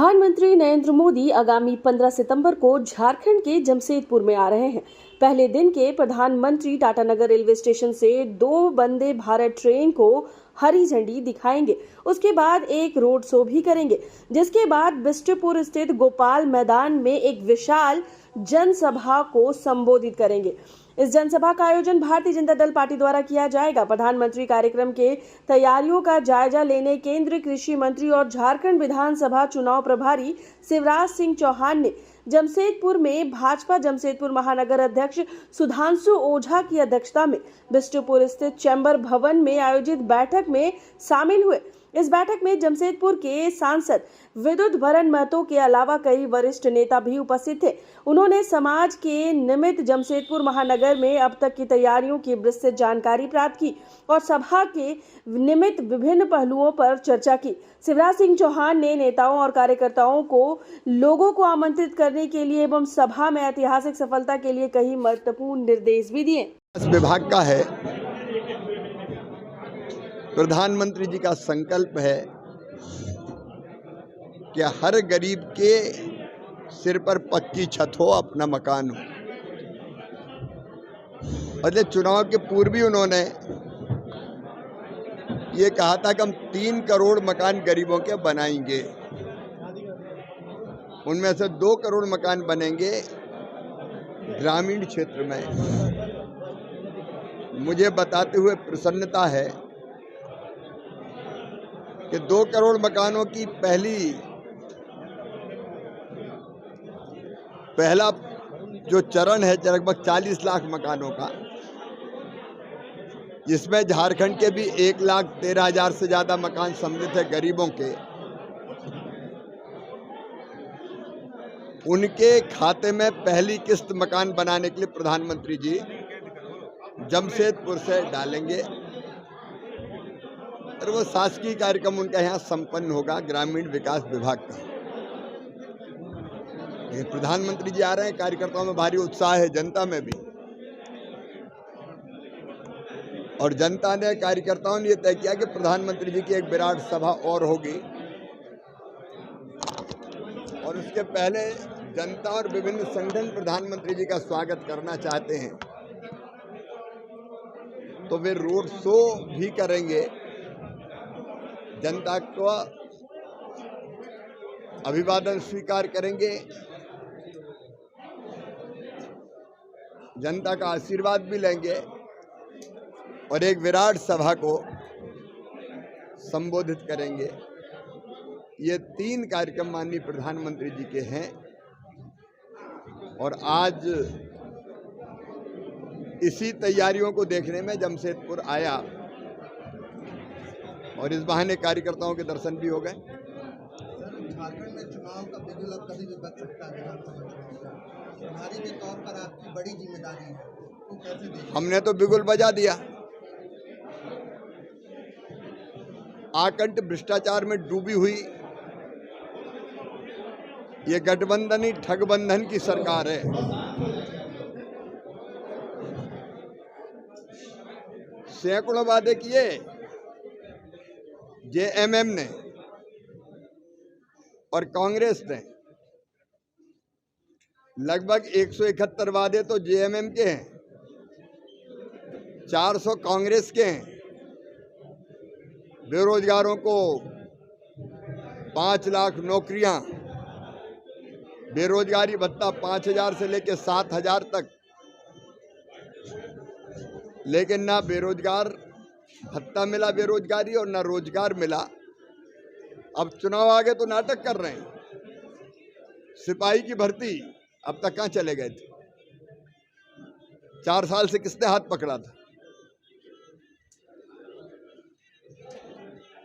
प्रधानमंत्री नरेंद्र मोदी आगामी 15 सितंबर को झारखंड के जमशेदपुर में आ रहे हैं। पहले दिन के प्रधानमंत्री टाटानगर रेलवे स्टेशन से 2 वंदे भारत ट्रेन को हरी झंडी दिखाएंगे। उसके बाद एक रोड शो भी करेंगे, जिसके बाद बिष्टुपुर स्थित गोपाल मैदान में एक विशाल जनसभा को संबोधित करेंगे। इस जनसभा का आयोजन भारतीय जनता दल पार्टी द्वारा किया जाएगा। प्रधानमंत्री कार्यक्रम के तैयारियों का जायजा लेने केंद्रीय कृषि मंत्री और झारखंड विधानसभा चुनाव प्रभारी शिवराज सिंह चौहान ने जमशेदपुर में भाजपा जमशेदपुर महानगर अध्यक्ष सुधांशु ओझा की अध्यक्षता में बिष्टुपुर स्थित चैम्बर भवन में आयोजित बैठक में शामिल हुए। इस बैठक में जमशेदपुर के सांसद विद्युत भरण महतो के अलावा कई वरिष्ठ नेता भी उपस्थित थे। उन्होंने समाज के निमित्त जमशेदपुर महानगर में अब तक की तैयारियों की विस्तृत जानकारी प्राप्त की और सभा के निमित्त विभिन्न पहलुओं पर चर्चा की। शिवराज सिंह चौहान ने नेताओं और कार्यकर्ताओं को लोगों को आमंत्रित करने के लिए एवं सभा में ऐतिहासिक सफलता के लिए कई महत्वपूर्ण निर्देश भी दिए। विभाग का है, प्रधानमंत्री जी का संकल्प है कि हर गरीब के सिर पर पक्की छत हो, अपना मकान हो। और चुनाव के पूर्व ही उन्होंने ये कहा था कि हम 3 करोड़ मकान गरीबों के बनाएंगे। उनमें से 2 करोड़ मकान बनेंगे ग्रामीण क्षेत्र में। मुझे बताते हुए प्रसन्नता है कि 2 करोड़ मकानों की पहला जो चरण है लगभग 40 लाख मकानों का, जिसमें झारखंड के भी 1,13,000 से ज्यादा मकान सम्मिलित है गरीबों के। उनके खाते में पहली किस्त मकान बनाने के लिए प्रधानमंत्री जी जमशेदपुर से डालेंगे और वो शासकीय कार्यक्रम उनका यहाँ संपन्न होगा ग्रामीण विकास विभाग का। लेकिन प्रधानमंत्री जी आ रहे हैं, कार्यकर्ताओं में भारी उत्साह है, जनता में भी। और जनता ने, कार्यकर्ताओं ने यह तय किया कि प्रधानमंत्री जी की एक विराट सभा और होगी और उसके पहले जनता और विभिन्न संगठन प्रधानमंत्री जी का स्वागत करना चाहते हैं, तो वे रोड शो भी करेंगे। जनता को अभिवादन स्वीकार करेंगे, जनता का आशीर्वाद भी लेंगे और एक विराट सभा को संबोधित करेंगे। ये 3 कार्यक्रम माननीय प्रधानमंत्री जी के हैं और आज इसी तैयारियों को देखने में जमशेदपुर आया और इस बहाने कार्यकर्ताओं के दर्शन भी हो गए। झारखंड में चुनाव का बिगुल अब कभी भी बच सकता है। विधानसभा चुनाव प्रभारी के तौर पर आपकी बड़ी जिम्मेदारी है, तो कैसे देखें? हमने तो बिगुल बजा दिया। आकंठ भ्रष्टाचार में डूबी हुई ये गठबंधन ही ठगबंधन की सरकार है। सैकड़ों वादे किए जेएमएम ने और कांग्रेस ने। लगभग 171 वादे तो जेएमएम के हैं, 400 कांग्रेस के हैं। बेरोजगारों को 5 लाख नौकरियां, बेरोजगारी भत्ता 5,000 से लेकर 7,000 तक। लेकिन ना बेरोजगार भत्ता मिला बेरोजगारी और ना रोजगार मिला। अब चुनाव आ गए तो नाटक कर रहे हैं। सिपाही की भर्ती अब तक कहां चले गए थे? 4 साल से किसने हाथ पकड़ा था?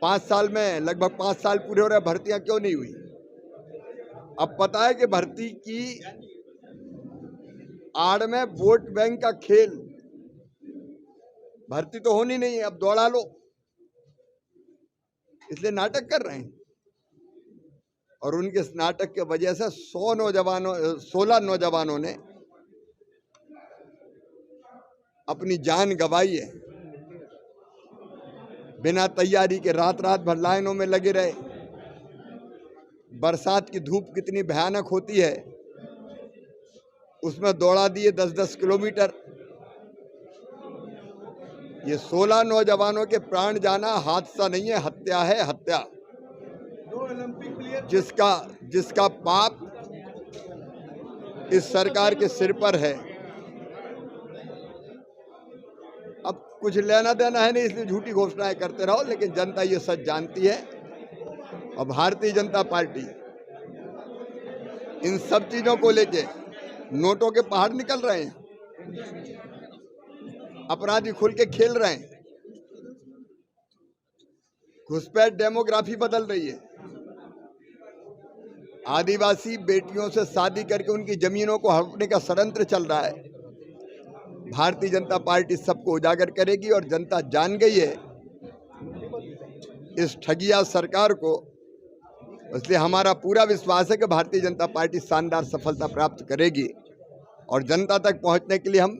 5 साल में लगभग 5 साल पूरे हो रहे, भर्तियां क्यों नहीं हुई? अब पता है कि भर्ती की आड़ में वोट बैंक का खेल। भर्ती तो होनी नहीं है, अब दौड़ा लो, इसलिए नाटक कर रहे हैं। और उनके इस नाटक के वजह से 16 नौजवानों ने अपनी जान गंवाई है। बिना तैयारी के रात भर लाइनों में लगे रहे, बरसात की धूप कितनी भयानक होती है, उसमें दौड़ा दिए 10-10 किलोमीटर। ये 16 नौजवानों के प्राण जाना हादसा नहीं है, हत्या है, हत्या। जिसका पाप इस सरकार के सिर पर है। अब कुछ लेना देना है नहीं, इसलिए झूठी घोषणाएं करते रहो, लेकिन जनता ये सच जानती है। और भारतीय जनता पार्टी इन सब चीजों को लेके, नोटों के पहाड़ निकल रहे हैं, अपराधी खुल के खेल रहे हैं, घुसपैठ डेमोग्राफी बदल रही है, आदिवासी बेटियों से शादी करके उनकी जमीनों को हड़पने का षड्यंत्र चल रहा है। भारतीय जनता पार्टी सबको उजागर करेगी और जनता जान गई है इस ठगिया सरकार को। इसलिए हमारा पूरा विश्वास है कि भारतीय जनता पार्टी शानदार सफलता प्राप्त करेगी और जनता तक पहुंचने के लिए हम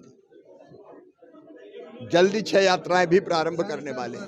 जल्दी 6 यात्राएं भी प्रारंभ करने वाले हैं।